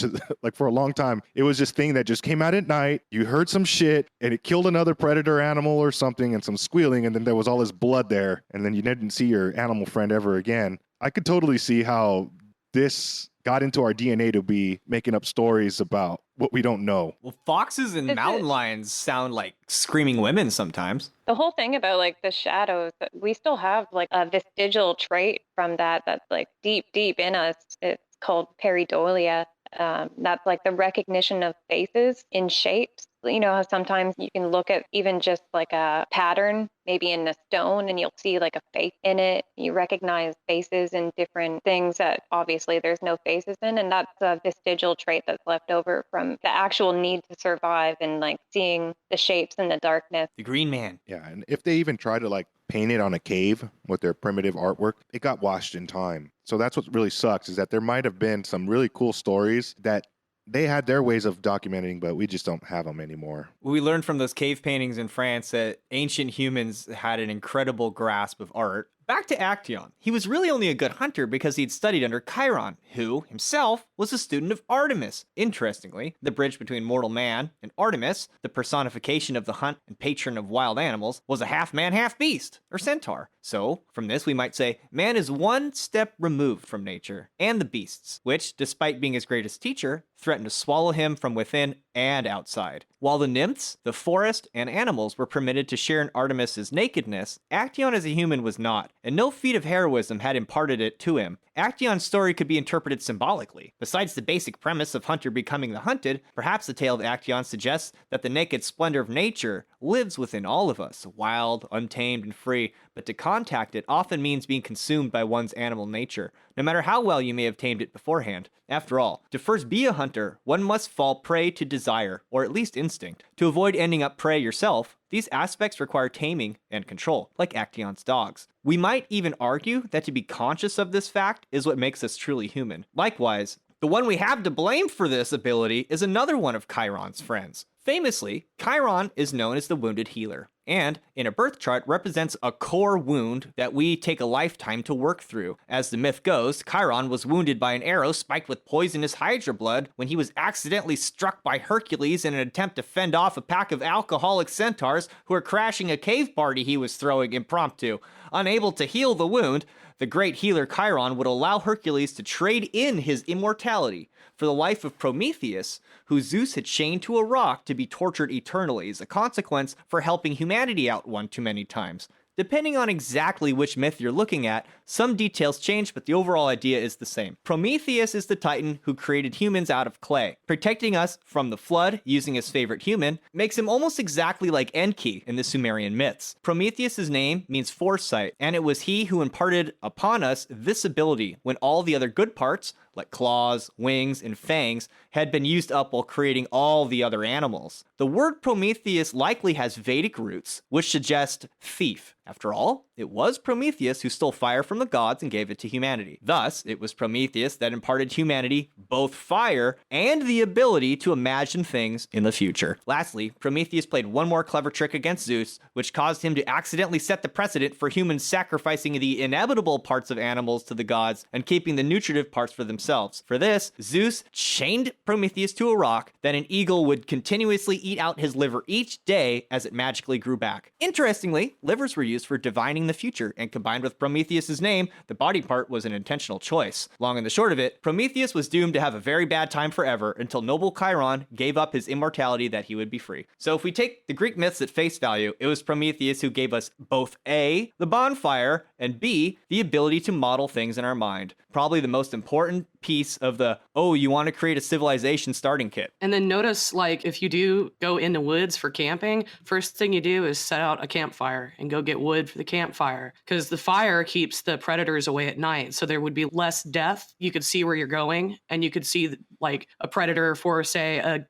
Speaker 3: like for a long time, it was this thing that just came out at night. You heard some shit and it killed another predator animal or something and some squealing. And then there was all this blood there. And then you didn't see your animal friend ever again. I could totally see how this got into our DNA to be making up stories about what we don't know.
Speaker 1: Well, foxes and mountain lions sound like screaming women sometimes.
Speaker 4: The whole thing about like the shadows, we still have like a vestigial trait from that that's like deep in us. It's called pareidolia. That's like the recognition of faces in shapes. You know how sometimes you can look at even just like a pattern, maybe in the stone, and you'll see like a face in it. You recognize faces in different things that obviously there's no faces in. And that's a vestigial trait that's left over from the actual need to survive and like seeing the shapes in the darkness.
Speaker 1: The Green Man.
Speaker 3: Yeah, and if they even try to like paint it on a cave with their primitive artwork, it got washed in time. So that's what really sucks, is that there might have been some really cool stories that they had their ways of documenting, but we just don't have them anymore.
Speaker 1: We learned from those cave paintings in France that ancient humans had an incredible grasp of art. Back to Acteon. He was really only a good hunter because he'd studied under Chiron, who, himself, was a student of Artemis. Interestingly, the bridge between mortal man and Artemis, the personification of the hunt and patron of wild animals, was a half-man, half-beast, or centaur. So, from this we might say, man is one step removed from nature and the beasts, which, despite being his greatest teacher, threatened to swallow him from within and outside. While the nymphs, the forest, and animals were permitted to share in Artemis's nakedness, Acteon as a human was not, and no feat of heroism had imparted it to him. Acteon's story could be interpreted symbolically. Besides the basic premise of hunter becoming the hunted, perhaps the tale of Acteon suggests that the naked splendor of nature lives within all of us, wild, untamed, and free, but to contact it often means being consumed by one's animal nature, no matter how well you may have tamed it beforehand. After all, to first be a hunter, one must fall prey to desire, or at least instinct. To avoid ending up prey yourself, these aspects require taming and control, like Acteon's dogs. We might even argue that to be conscious of this fact is what makes us truly human. Likewise, the one we have to blame for this ability is another one of Chiron's friends. Famously, Chiron is known as the wounded healer, and in a birth chart represents a core wound that we take a lifetime to work through. As the myth goes, Chiron was wounded by an arrow spiked with poisonous hydra blood when he was accidentally struck by Hercules in an attempt to fend off a pack of alcoholic centaurs who were crashing a cave party he was throwing impromptu. Unable to heal the wound, the great healer Chiron would allow Hercules to trade in his immortality for the life of Prometheus, who Zeus had chained to a rock to be tortured eternally as a consequence for helping humanity out one too many times. Depending on exactly which myth you're looking at, some details change, but the overall idea is the same. Prometheus is the titan who created humans out of clay. Protecting us from the flood using his favorite human makes him almost exactly like Enki in the Sumerian myths. Prometheus's name means foresight, and it was he who imparted upon us this ability when all the other good parts, like claws, wings, and fangs, had been used up while creating all the other animals. The word Prometheus likely has Vedic roots, which suggest thief. After all, it was Prometheus who stole fire from the gods and gave it to humanity. Thus, it was Prometheus that imparted humanity both fire and the ability to imagine things in the future. Lastly, Prometheus played one more clever trick against Zeus, which caused him to accidentally set the precedent for humans sacrificing the inevitable parts of animals to the gods and keeping the nutritive parts for themselves. For this, Zeus chained Prometheus to a rock, then an eagle would continuously eat out his liver each day as it magically grew back. Interestingly, livers were used for divining the future, and combined with Prometheus's name, the body part was an intentional choice. Long and the short of it, Prometheus was doomed to have a very bad time forever until noble Chiron gave up his immortality that he would be free. So if we take the Greek myths at face value, it was Prometheus who gave us both A, the bonfire, and B, the ability to model things in our mind. Probably the most important piece of the, oh, you want to create a civilization starting kit.
Speaker 2: And then notice, like, if you do go in the woods for camping, first thing you do is set out a campfire and go get wood for the campfire, because the fire keeps the predators away at night. So there would be less death. You could see where you're going, and you could see like a predator for, say,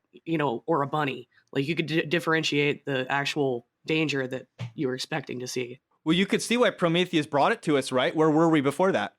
Speaker 2: or a bunny. Like you could differentiate the actual danger that you were expecting to see.
Speaker 1: Well, you could see why Prometheus brought it to us, right? Where were we before that?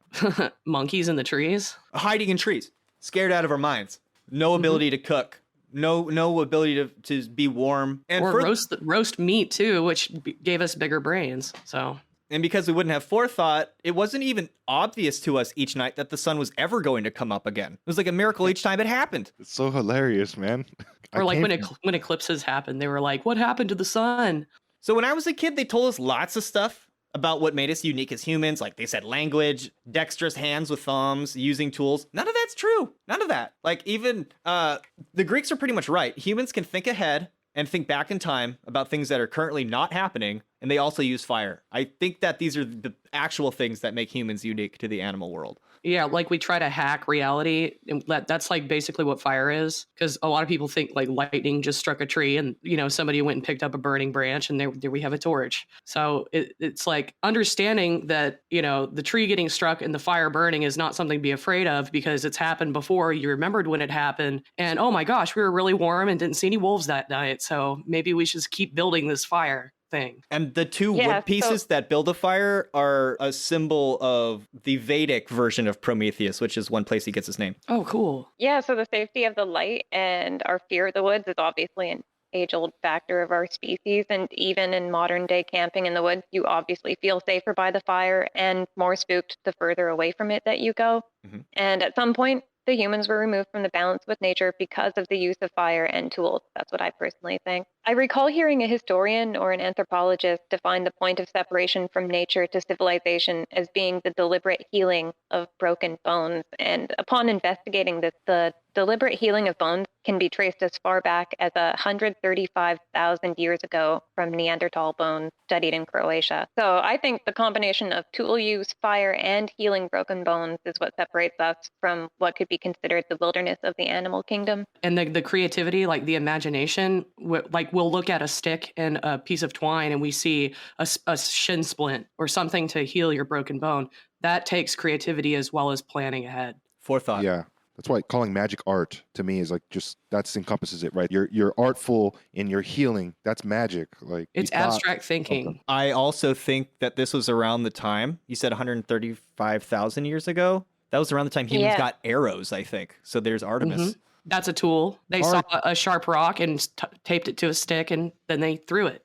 Speaker 2: Monkeys in the trees?
Speaker 1: Hiding in trees. Scared out of our minds. No ability to cook. No ability to be warm. And
Speaker 2: or roast meat, too, which gave us bigger brains, so...
Speaker 1: And because we wouldn't have forethought, it wasn't even obvious to us each night that the sun was ever going to come up again. It was like a miracle each time it happened.
Speaker 3: It's so hilarious, man.
Speaker 2: Or like when eclipses happened, they were like, what happened to the sun?
Speaker 1: So when I was a kid, they told us lots of stuff about what made us unique as humans. Like they said language, dexterous hands with thumbs, using tools. None of that's true. None of that. Like even the Greeks are pretty much right. Humans can think ahead and think back in time about things that are currently not happening, and they also use fire. I think that these are the actual things that make humans unique to the animal world.
Speaker 2: Yeah, like we try to hack reality. And that's like basically what fire is. Because a lot of people think like lightning just struck a tree and, somebody went and picked up a burning branch and there we have a torch. So it's like understanding that, the tree getting struck and the fire burning is not something to be afraid of because it's happened before. You remembered when it happened. And oh my gosh, we were really warm and didn't see any wolves that night. So maybe we should just keep building this fire thing.
Speaker 1: And the two wood pieces that build a fire are a symbol of the Vedic version of Prometheus, which is one place he gets his name.
Speaker 2: Oh, cool.
Speaker 4: Yeah, so the safety of the light and our fear of the woods is obviously an age-old factor of our species. And even in modern-day camping in the woods, you obviously feel safer by the fire and more spooked the further away from it that you go. Mm-hmm. And at some point, the humans were removed from the balance with nature because of the use of fire and tools. That's what I personally think. I recall hearing a historian or an anthropologist define the point of separation from nature to civilization as being the deliberate healing of broken bones. And upon investigating this, the deliberate healing of bones can be traced as far back as 135,000 years ago from Neanderthal bones studied in Croatia. So I think the combination of tool use, fire, and healing broken bones is what separates us from what could be considered the wilderness of the animal kingdom.
Speaker 2: And the creativity, like the imagination, we'll look at a stick and a piece of twine and we see a shin splint or something to heal your broken bone. That takes creativity as well as planning ahead.
Speaker 1: Forethought.
Speaker 3: Yeah. That's why calling magic art to me is like that encompasses it, right? You're artful in your healing. That's magic. Like
Speaker 2: it's abstract thinking.
Speaker 3: Okay.
Speaker 1: I also think that this was around the time you said 135,000 years ago. That was around the time humans got arrows, I think. So there's Artemis. Mm-hmm.
Speaker 2: That's a tool. They saw a sharp rock and taped it to a stick and then they threw it,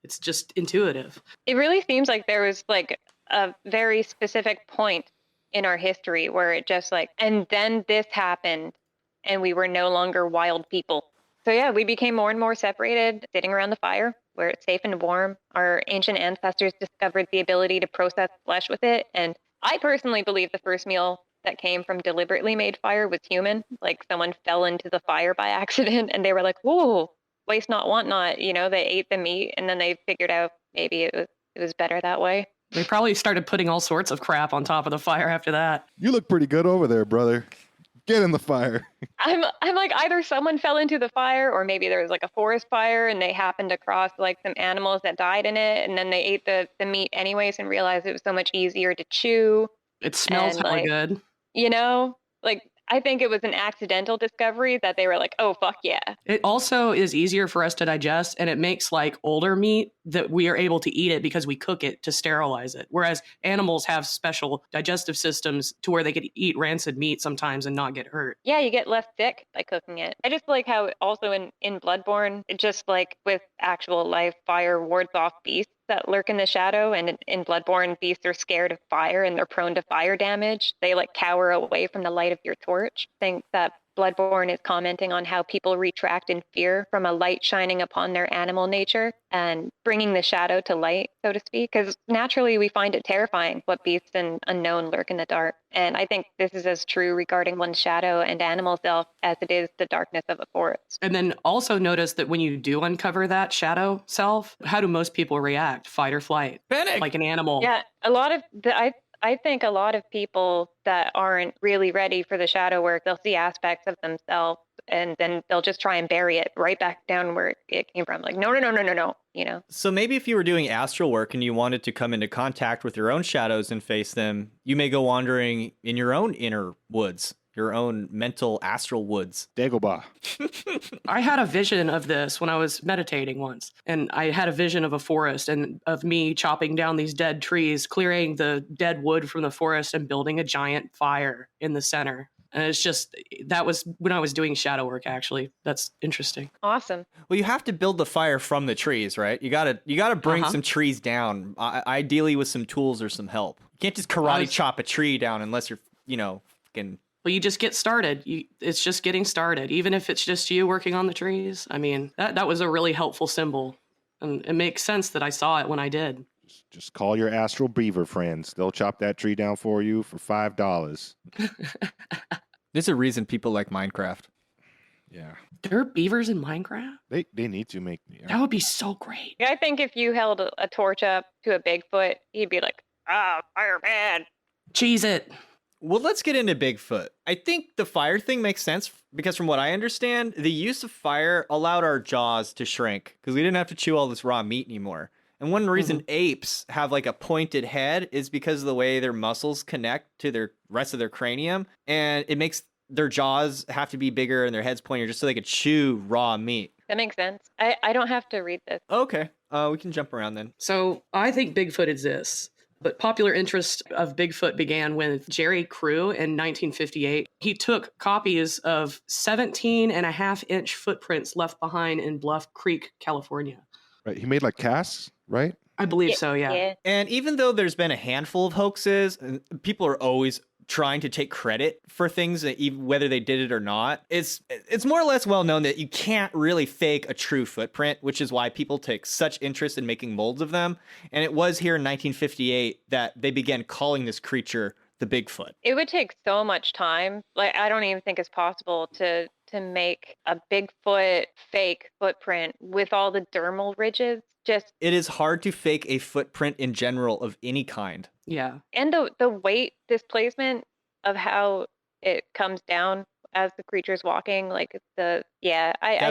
Speaker 2: It's just intuitive.
Speaker 4: It really seems like there was like a very specific point in our history where it just and then this happened and we were no longer wild people. So yeah, we became more and more separated, sitting around the fire where it's safe and warm. Our ancient ancestors discovered the ability to process flesh with it. And I personally believe the first meal that came from deliberately made fire was human. Like someone fell into the fire by accident and they were like, whoa, waste not, want not. They ate the meat and then they figured out maybe it was better that way.
Speaker 2: They probably started putting all sorts of crap on top of the fire after that.
Speaker 3: You look pretty good over there, brother. Get in the fire.
Speaker 4: I'm like, either someone fell into the fire or maybe there was like a forest fire and they happened across like some animals that died in it and then they ate the meat anyways and realized it was so much easier to chew.
Speaker 2: It smells really good.
Speaker 4: I think it was an accidental discovery that they were like, oh, fuck yeah.
Speaker 2: It also is easier for us to digest, and it makes like older meat that we are able to eat it because we cook it to sterilize it. Whereas animals have special digestive systems to where they could eat rancid meat sometimes and not get hurt.
Speaker 4: Yeah, you get less sick by cooking it. I just like how also in Bloodborne, just like with actual life, fire wards off beasts that lurk in the shadow, and in Bloodborne, beasts are scared of fire and they're prone to fire damage. They cower away from the light of your torch. I think that Bloodborne is commenting on how people retract in fear from a light shining upon their animal nature and bringing the shadow to light, so to speak, because naturally we find it terrifying what beasts and unknown lurk in the dark. And I think this is as true regarding one's shadow and animal self as it is the darkness of a forest.
Speaker 2: And then also notice that when you do uncover that shadow self, how do most people react? Fight or flight?
Speaker 1: Panic!
Speaker 2: Like an animal.
Speaker 4: Yeah, I think a lot of people that aren't really ready for the shadow work, they'll see aspects of themselves and then they'll just try and bury it right back down where it came from. Like, no.
Speaker 1: So maybe if you were doing astral work and you wanted to come into contact with your own shadows and face them, you may go wandering in your own inner woods, your own mental astral woods.
Speaker 3: Dagobah.
Speaker 2: I had a vision of this when I was meditating once, and I had a vision of a forest and of me chopping down these dead trees, clearing the dead wood from the forest and building a giant fire in the center. And it's just, that was when I was doing shadow work, actually. That's interesting.
Speaker 4: Awesome.
Speaker 1: Well, you have to build the fire from the trees, right? You gotta bring some trees down, ideally with some tools or some help. You can't just karate chop a tree down unless you're, fucking...
Speaker 2: Well, you just get started. It's just getting started. Even if it's just you working on the trees. I mean, that was a really helpful symbol. And it makes sense that I saw it when I did.
Speaker 3: Just call your astral beaver friends. They'll chop that tree down for you for $5.
Speaker 1: There's a reason people like Minecraft.
Speaker 3: Yeah.
Speaker 2: There are beavers in Minecraft?
Speaker 3: They need to make... Yeah.
Speaker 2: That would be so great.
Speaker 4: I think if you held a torch up to a Bigfoot, he'd be like, fire bad.
Speaker 2: Cheese it.
Speaker 1: Well, let's get into Bigfoot. I think the fire thing makes sense because from what I understand, the use of fire allowed our jaws to shrink because we didn't have to chew all this raw meat anymore. And one reason apes have like a pointed head is because of the way their muscles connect to their rest of their cranium. And it makes their jaws have to be bigger and their heads pointier just so they could chew raw meat.
Speaker 4: That makes sense. I don't have to read this.
Speaker 1: Okay. We can jump around then.
Speaker 2: So I think Bigfoot exists. But popular interest of Bigfoot began with Jerry Crew in 1958. He took copies of 17.5-inch footprints left behind in Bluff Creek, California.
Speaker 3: Right. He made like casts, right?
Speaker 2: I believe so, yeah.
Speaker 1: And even though there's been a handful of hoaxes, and people are always trying to take credit for things, that even whether they did it or not, it's more or less well known that you can't really fake a true footprint, which is why people take such interest in making molds of them. And it was here in 1958 that they began calling this creature the Bigfoot.
Speaker 4: It would take so much time. Like, I don't even think it's possible to make a Bigfoot fake footprint with all the dermal ridges.
Speaker 1: It is hard to fake a footprint in general of any kind.
Speaker 2: Yeah.
Speaker 4: And the weight displacement of how it comes down as the creature's walking, like I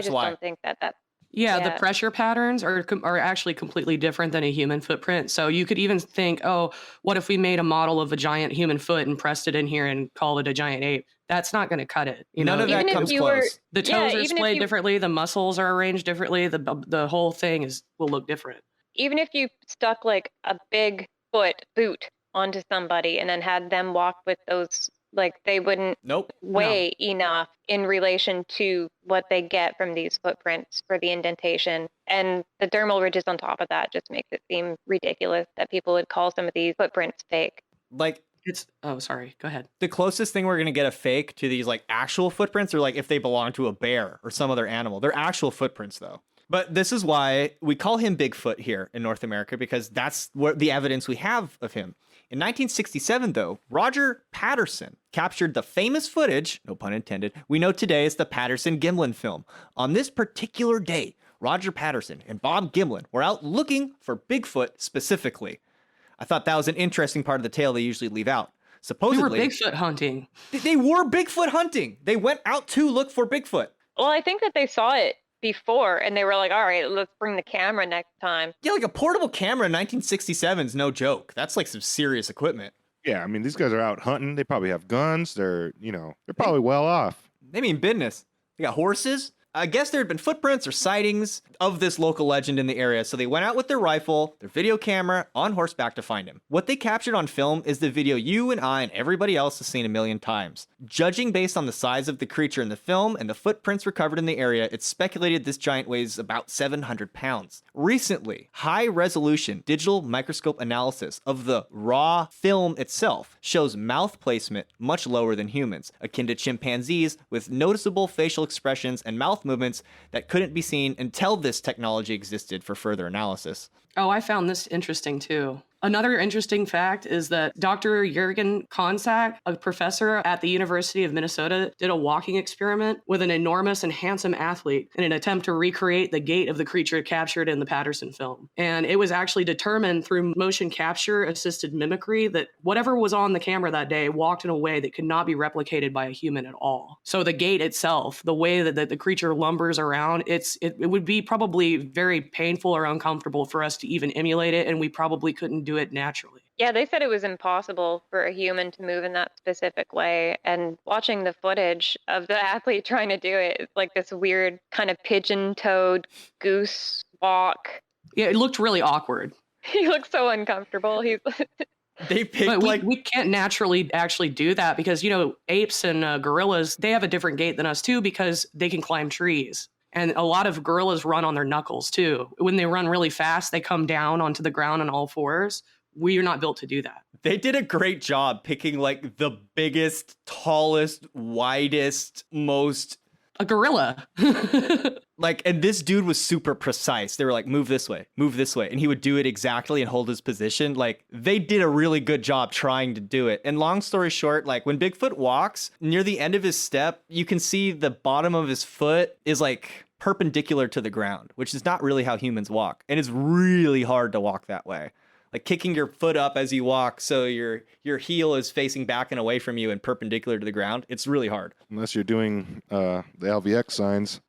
Speaker 4: just don't think that.
Speaker 2: Yeah, the pressure patterns are actually completely different than a human footprint. So you could even think, oh, what if we made a model of a giant human foot and pressed it in here and called it a giant ape? That's not going to cut it.
Speaker 1: None of that comes close.
Speaker 2: The toes are splayed differently. The muscles are arranged differently. The whole thing will look different.
Speaker 4: Even if you stuck like a big foot boot onto somebody and then had them walk with those, like they wouldn't weigh enough in relation to what they get from these footprints for the indentation. And the dermal ridges on top of that just makes it seem ridiculous that people would call some of these footprints fake.
Speaker 1: Like,
Speaker 2: sorry, go ahead.
Speaker 1: The closest thing we're going to get a fake to these like actual footprints are like if they belong to a bear or some other animal. They're actual footprints though. But this is why we call him Bigfoot here in North America, because that's what the evidence we have of him. In 1967, though, Roger Patterson captured the famous footage, no pun intended, we know today as the Patterson-Gimlin Film. On this particular day, Roger Patterson and Bob Gimlin were out looking for Bigfoot specifically. I thought that was an interesting part of the tale they usually leave out. Supposedly,
Speaker 2: they were Bigfoot hunting.
Speaker 1: They were Bigfoot hunting. They went out to look for Bigfoot.
Speaker 4: Well, I think that they saw it before and they were like, all right, let's bring the camera next time.
Speaker 1: Yeah, like a portable camera in 1967 is no joke. That's like some serious equipment.
Speaker 3: Yeah, I mean, these guys are out hunting. They probably have guns. They're probably well off.
Speaker 1: They mean business. They got horses. I guess there had been footprints or sightings of this local legend in the area, so they went out with their rifle, their video camera, on horseback to find him. What they captured on film is the video you and I and everybody else has seen a million times. Judging based on the size of the creature in the film and the footprints recovered in the area, it's speculated this giant weighs about 700 pounds. Recently, high-resolution digital microscope analysis of the raw film itself shows mouth placement much lower than humans, akin to chimpanzees, with noticeable facial expressions and mouth movements that couldn't be seen until this technology existed for further analysis.
Speaker 2: Oh, I found this interesting too. Another interesting fact is that Dr. Jürgen Konsak, a professor at the University of Minnesota, did a walking experiment with an enormous and handsome athlete in an attempt to recreate the gait of the creature captured in the Patterson film. And it was actually determined through motion capture assisted mimicry that whatever was on the camera that day walked in a way that could not be replicated by a human at all. So the gait itself, the way that the creature lumbers around, it would be probably very painful or uncomfortable for us to even emulate it, and we probably couldn't do it naturally.
Speaker 4: Yeah, they said it was impossible for a human to move in that specific way. And watching the footage of the athlete trying to do it, it's like this weird kind of pigeon-toed goose walk.
Speaker 2: Yeah, it looked really awkward.
Speaker 4: He looks so uncomfortable.
Speaker 1: They picked
Speaker 2: But
Speaker 1: like
Speaker 2: we can't naturally actually do that because, you know, apes and gorillas, they have a different gait than us too because they can climb trees. And a lot of gorillas run on their knuckles too. When they run really fast, they come down onto the ground on all fours. We are not built to do that.
Speaker 1: they did a great job picking like the biggest, tallest, widest, most
Speaker 2: A gorilla.
Speaker 1: like, and this dude was super precise. They were like, move this way, and he would do it exactly and hold his position. Like, they did a really good job trying to do it. And long story short, like when Bigfoot walks, near the end of his step, you can see the bottom of his foot is like perpendicular to the ground, which is not really how humans walk. And it's really hard to walk that way. Like kicking your foot up as you walk so your heel is facing back and away from you and perpendicular to the ground. It's really hard.
Speaker 3: Unless you're doing the LVX signs.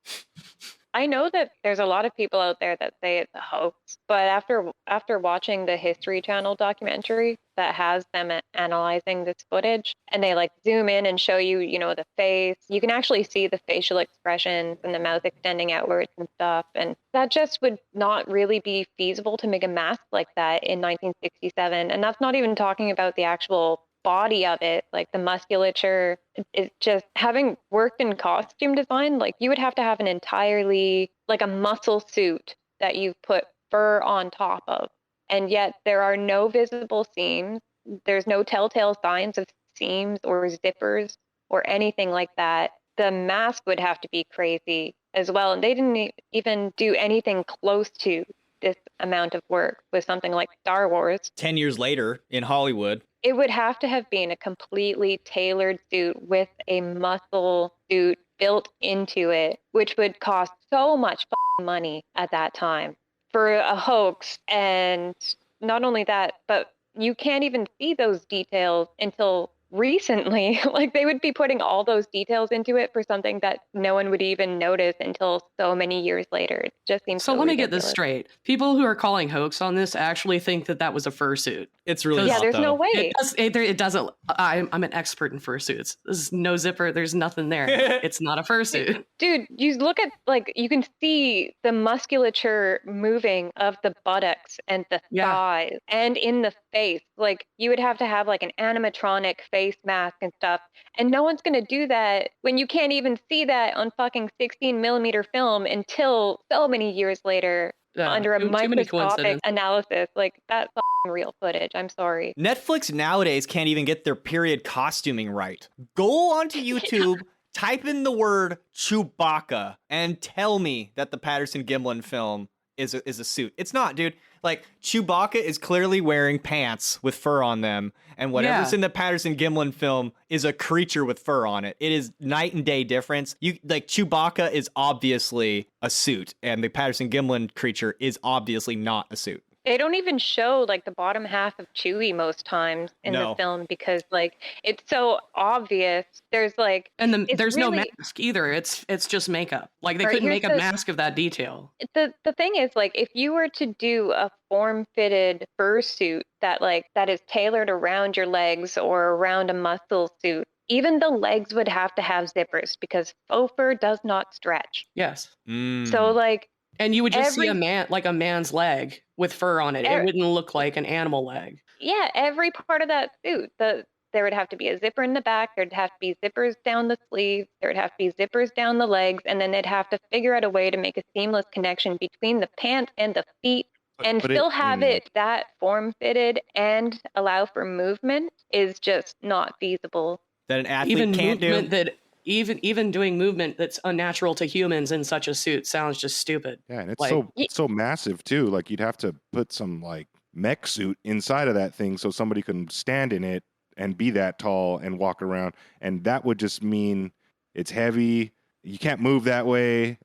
Speaker 4: I know that there's a lot of people out there that say it's a hoax, but after watching the History Channel documentary that has them analyzing this footage, and they like zoom in and show you, you know, the face, you can actually see the facial expressions and the mouth extending outwards and stuff, and that just would not really be feasible to make a mask like that in 1967, and that's not even talking about the actual body of it, like the musculature. It's just, having worked in costume design, like you would have to have an entirely like a muscle suit that you put fur on top of, and yet there are no visible seams. There's no telltale signs of seams or zippers or anything like that. The mask would have to be crazy as well, and they didn't even do anything close to this amount of work with something like Star Wars.
Speaker 1: 10 years later in Hollywood,
Speaker 4: it would have to have been a completely tailored suit with a muscle suit built into it, which would cost so much money at that time for a hoax. And not only that, but you can't even see those details until recently. Like they would be putting all those details into it for something that no one would even notice until so many years later. It just seems
Speaker 2: So let me get this straight. People who are calling hoax on this actually think that that was a fursuit.
Speaker 1: it's really
Speaker 4: Yeah,
Speaker 1: not,
Speaker 4: there's
Speaker 1: though.
Speaker 4: no way.
Speaker 2: It doesn't. I'm an expert in fursuits. There's no zipper. There's nothing there. It's not a fursuit.
Speaker 4: Dude, you look at, like, you can see the musculature moving of the buttocks and the thighs and in the face. Like, you would have to have like an animatronic face mask and stuff. And no one's going to do that when you can't even see that on fucking 16 millimeter film until so many years later under a
Speaker 2: too many
Speaker 4: microscopic
Speaker 2: coincidences.
Speaker 4: analysis. Like, that's fucking real footage. I'm sorry.
Speaker 1: Netflix nowadays can't even get their period costuming right. Go onto YouTube, type in the word Chewbacca, and tell me that the Patterson-Gimlin film is a suit. It's not, dude. Like, Chewbacca is clearly wearing pants with fur on them, and whatever's in the Patterson-Gimlin film is a creature with fur on it. It is night and day difference. Chewbacca is obviously a suit, and the Patterson-Gimlin creature is obviously not a suit.
Speaker 4: They don't even show like the bottom half of Chewie most times in the film because like it's so obvious. There's like,
Speaker 2: and there's
Speaker 4: really
Speaker 2: no mask either. It's just makeup. Like they
Speaker 4: Right,
Speaker 2: couldn't make
Speaker 4: here's
Speaker 2: a
Speaker 4: the-
Speaker 2: mask of that detail.
Speaker 4: the thing is, like, if you were to do a form-fitted fursuit that is tailored around your legs or around a muscle suit, even the legs would have to have zippers because faux fur does not stretch.
Speaker 2: Yes.
Speaker 4: So like,
Speaker 2: And you would just see a man's leg with fur on it. It wouldn't look like an animal leg.
Speaker 4: yeah, every part of that suit, there would have to be a zipper in the back. There'd have to be zippers down the sleeves. There would have to be zippers down the legs. And then they'd have to figure out a way to make a seamless connection between the pants and the feet and still have it that form-fitted and allow for movement is just not feasible.
Speaker 1: That an athlete can't do.
Speaker 2: Even doing movement that's unnatural to humans in such a suit sounds just stupid.
Speaker 3: Yeah, and it's so massive too. Like you'd have to put some like mech suit inside of that thing so somebody can stand in it and be that tall and walk around. And that would just mean it's heavy. You can't move that way.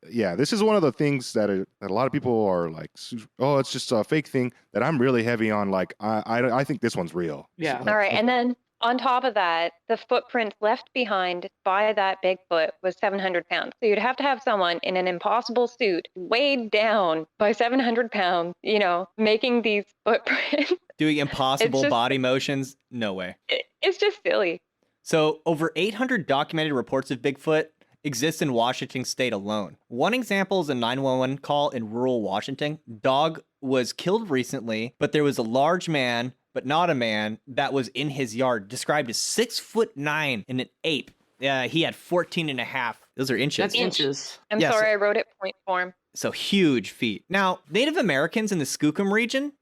Speaker 3: Yeah, this is one of the things that a lot of people are like, oh, it's just a fake thing. That I'm really heavy on. Like I think this one's real.
Speaker 2: Yeah.
Speaker 4: All right, and then on top of that, the footprint left behind by that Bigfoot was 700 pounds. So you'd have to have someone in an impossible suit weighed down by 700 pounds, making these footprints.
Speaker 1: Doing impossible body motions? No way.
Speaker 4: It's just silly.
Speaker 1: So, over 800 documented reports of Bigfoot exist in Washington state alone. One example is a 911 call in rural Washington. Dog was killed recently, but there was a large man but not a man, that was in his yard, described as 6'9" in an ape. He had 14 and a half. Those are inches.
Speaker 2: That's inches.
Speaker 4: I'm
Speaker 1: Yeah,
Speaker 4: sorry, I wrote it point form.
Speaker 1: So huge feet. Now, Native Americans in the Skookum region,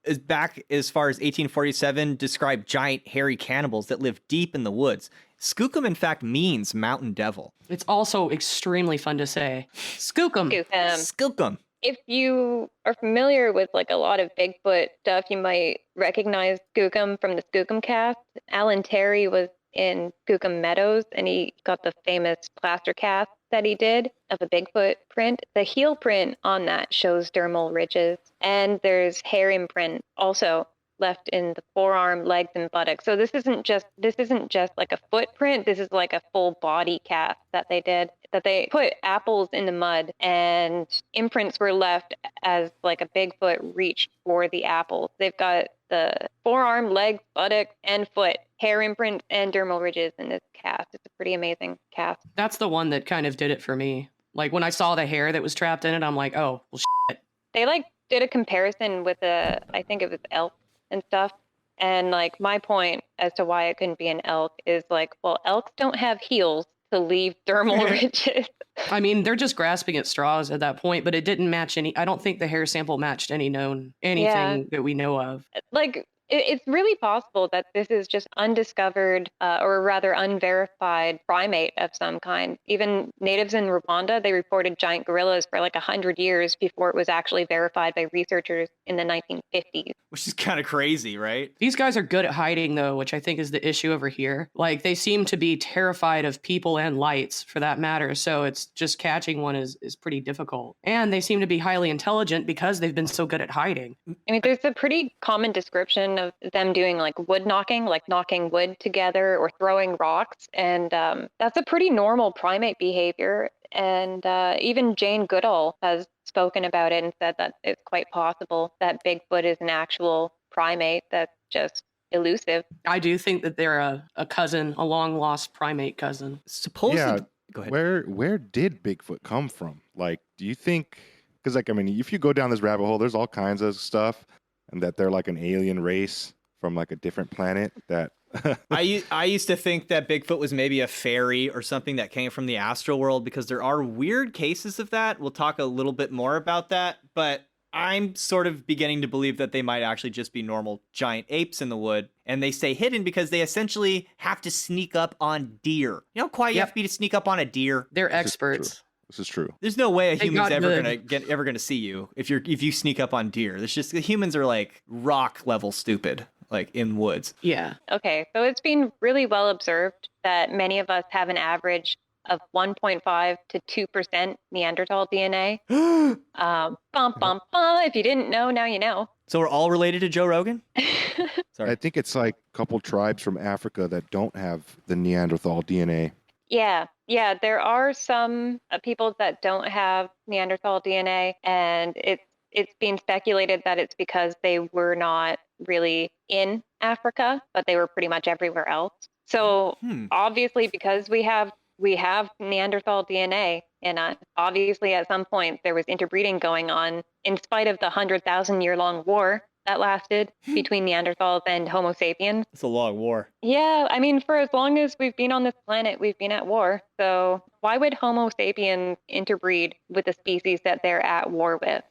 Speaker 1: is back as far as 1847, described giant hairy cannibals that live deep in the woods. Skookum, in fact, means mountain devil.
Speaker 2: It's also extremely fun to say. Skookum.
Speaker 1: Skookum.
Speaker 4: If you are familiar with like a lot of Bigfoot stuff, you might recognize Skookum from the Skookum Cast. Alan Terry was in Skookum Meadows, and he got the famous plaster cast that he did of a Bigfoot print. The heel print on that shows dermal ridges, and there's hair imprint also left in the forearm, legs, and buttocks. So this isn't just like a footprint. This is like a full body cast that they did. That they put apples in the mud, and imprints were left as like a Bigfoot reached for the apples. They've got the forearm, legs, buttocks, and foot hair imprints and dermal ridges in this cast. It's a pretty amazing cast.
Speaker 2: That's the one that kind of did it for me. Like when I saw the hair that was trapped in it, I'm like, oh, well, shit.
Speaker 4: They like did a comparison with I think it was elk and stuff. And like my point as to why it couldn't be an elk is like, well, elks don't have heels to leave dermal ridges.
Speaker 2: I mean, they're just grasping at straws at that point, but it didn't match I don't think the hair sample matched anything that we know of.
Speaker 4: Like, it's really possible that this is just undiscovered or rather unverified primate of some kind. Even natives in Rwanda, they reported giant gorillas for like 100 years before it was actually verified by researchers in the 1950s.
Speaker 1: Which is kind of crazy, right?
Speaker 2: These guys are good at hiding, though, which I think is the issue over here. Like, they seem to be terrified of people and lights, for that matter, so it's just catching one is pretty difficult. And they seem to be highly intelligent because they've been so good at hiding.
Speaker 4: I mean, there's a pretty common description of them doing like wood knocking, like knocking wood together or throwing rocks. And that's a pretty normal primate behavior. And even Jane Goodall has spoken about it and said that it's quite possible that Bigfoot is an actual primate that's just elusive.
Speaker 2: I do think that they're a cousin, a long lost primate cousin.
Speaker 1: Supposedly,
Speaker 3: Yeah,
Speaker 1: go ahead.
Speaker 3: where did Bigfoot come from? Like, do you think? Because like, I mean, if you go down this rabbit hole, there's all kinds of stuff, and that they're like an alien race from like a different planet. That
Speaker 1: I used to think that Bigfoot was maybe a fairy or something that came from the astral world, because there are weird cases of that. We'll talk a little bit more about that, but I'm sort of beginning to believe that they might actually just be normal giant apes in the wood, and they stay hidden because they essentially have to sneak up on deer. You know how quiet you have to be to sneak up on a deer?
Speaker 2: They're experts.
Speaker 3: this is true.
Speaker 1: There's no way a
Speaker 2: They
Speaker 1: human's
Speaker 2: got
Speaker 1: ever gonna see you if you sneak up on deer. There's just, the humans are like rock level stupid, like in woods.
Speaker 2: Yeah.
Speaker 4: Okay, so it's been really well observed that many of us have an average of 1.5 to 2% Neanderthal DNA. Bum, bum, bum. If you didn't know, now you know.
Speaker 1: So we're all related to Joe Rogan? Sorry.
Speaker 3: I think it's like a couple tribes from Africa that don't have the Neanderthal DNA.
Speaker 4: Yeah, there are some people that don't have Neanderthal DNA, and it's being speculated that it's because they were not really in Africa, but they were pretty much everywhere else. So obviously, because we have Neanderthal DNA, and obviously at some point there was interbreeding going on in spite of the 100,000-year-long war that lasted between Neanderthals and Homo sapiens.
Speaker 1: It's a long war.
Speaker 4: Yeah, I mean, for as long as we've been on this planet, we've been at war. So why would Homo sapiens interbreed with a species that they're at war with?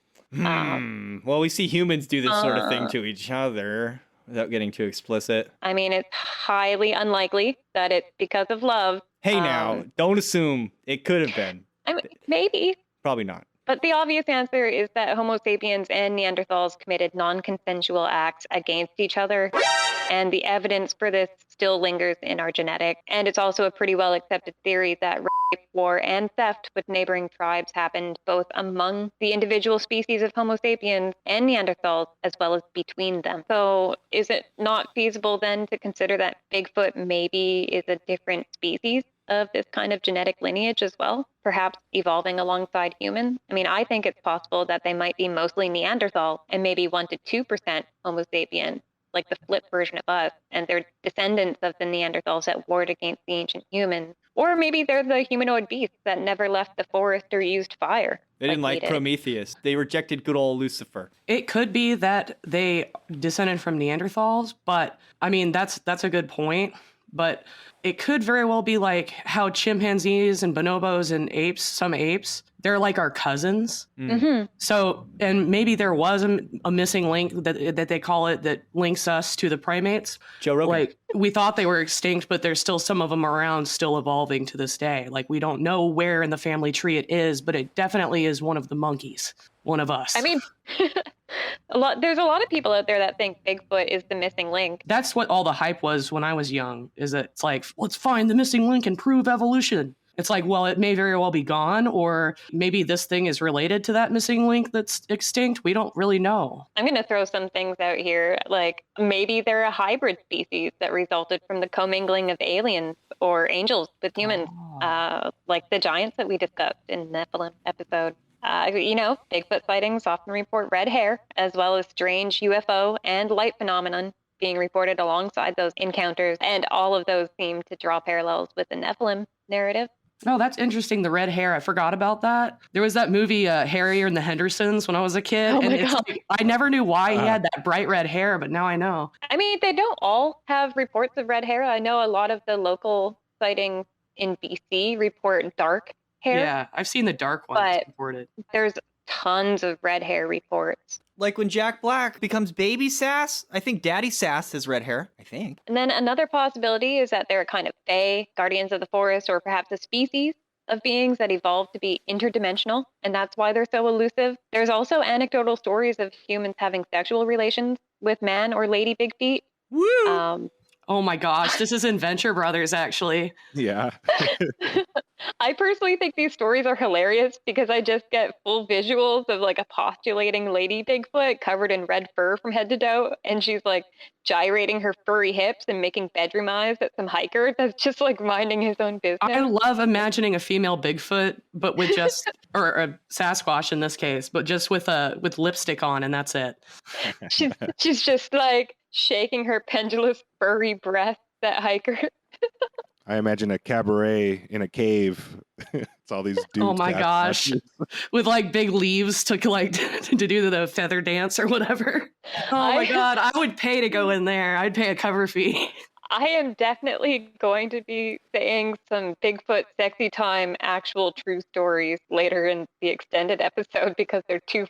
Speaker 1: Well, we see humans do this sort of thing to each other without getting too explicit.
Speaker 4: I mean, it's highly unlikely that it's because of love.
Speaker 1: Hey, now, don't assume it could have been.
Speaker 4: I mean, maybe.
Speaker 1: Probably not.
Speaker 4: But the obvious answer is that Homo sapiens and Neanderthals committed non-consensual acts against each other. And the evidence for this still lingers in our genetics. And it's also a pretty well accepted theory that rape, war, and theft with neighboring tribes happened both among the individual species of Homo sapiens and Neanderthals, as well as between them. So is it not feasible then to consider that Bigfoot maybe is a different species of this kind of genetic lineage as well, perhaps evolving alongside humans? I mean, I think it's possible that they might be mostly Neanderthal and maybe 1 to 2% Homo sapien, like the flip version of us, and they're descendants of the Neanderthals that warred against the ancient humans. Or maybe they're the humanoid beasts that never left the forest or used fire.
Speaker 1: They didn't like
Speaker 4: we did.
Speaker 1: Prometheus. They rejected good old Lucifer.
Speaker 2: It could be that they descended from Neanderthals, but I mean, that's a good point. But it could very well be like how chimpanzees and bonobos and apes, some apes, they're like our cousins.
Speaker 4: Mm-hmm.
Speaker 2: So, and maybe there was a missing link that they call it that links us to the primates.
Speaker 1: Joe Rogan.
Speaker 2: Like, we thought they were extinct, but there's still some of them around, still evolving to this day. Like, we don't know where in the family tree it is, but it definitely is one of the monkeys, one of us.
Speaker 4: I mean, there's a lot of people out there that think Bigfoot is the missing link.
Speaker 2: That's what all the hype was when I was young, is that it's like, let's find the missing link and prove evolution. It's like, well, it may very well be gone, or maybe this thing is related to that missing link that's extinct. We don't really know.
Speaker 4: I'm going to throw some things out here, like maybe they're a hybrid species that resulted from the commingling of aliens or angels with humans, like the giants that we discussed in the Nephilim episode. Bigfoot sightings often report red hair, as well as strange UFO and light phenomenon being reported alongside those encounters, and all of those seem to draw parallels with the Nephilim narrative.
Speaker 2: Oh, that's interesting. The red hair. I forgot about that. There was that movie, Harry and the Hendersons, when I was a kid.
Speaker 4: Oh
Speaker 2: and
Speaker 4: my
Speaker 2: it's
Speaker 4: God.
Speaker 2: like, I never knew why he had that bright red hair, but now I know.
Speaker 4: I mean, they don't all have reports of red hair. I know a lot of the local sightings in BC report dark hair.
Speaker 2: Yeah, I've seen the dark ones
Speaker 4: But-
Speaker 2: reported.
Speaker 4: There's tons of red hair reports.
Speaker 1: Like when Jack Black becomes baby Sass. I think Daddy Sass has red hair. I think.
Speaker 4: And then another possibility is that they're a kind of fae, guardians of the forest, or perhaps a species of beings that evolved to be interdimensional, and that's why they're so elusive. There's also anecdotal stories of humans having sexual relations with man or lady big feet.
Speaker 1: Woo!
Speaker 2: Oh my gosh, this is in Venture Brothers, actually.
Speaker 3: Yeah.
Speaker 4: I personally think these stories are hilarious because I just get full visuals of like a postulating lady Bigfoot covered in red fur from head to toe, and she's like gyrating her furry hips and making bedroom eyes at some hiker that's just like minding his own business.
Speaker 2: I love imagining a female Bigfoot, but with just, or a Sasquatch in this case, but just with lipstick on, and that's it.
Speaker 4: She's just like shaking her pendulous furry breasts at hiker.
Speaker 3: I imagine a cabaret in a cave. It's all these dudes.
Speaker 2: Oh my gosh. With like big leaves to like to do the feather dance or whatever. Oh my God. I would pay to go in there. I'd pay a cover fee.
Speaker 4: I am definitely going to be saying some Bigfoot sexy time actual true stories later in the extended episode because they're too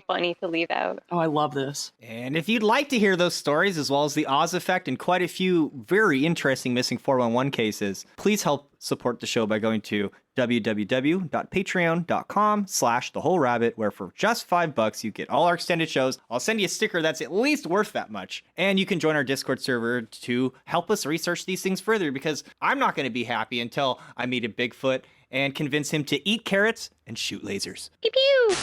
Speaker 4: funny to leave out.
Speaker 2: Oh, I love this.
Speaker 1: And if you'd like to hear those stories, as well as the Oz effect and quite a few very interesting missing 411 cases, please help support the show by going to www.patreon.com/thewholerabbit, where for just $5 you get all our extended shows. I'll send you a sticker that's at least worth that much. And you can join our Discord server to help us research these things further, because I'm not going to be happy until I meet a Bigfoot and convince him to eat carrots and shoot lasers.
Speaker 4: Pew pew!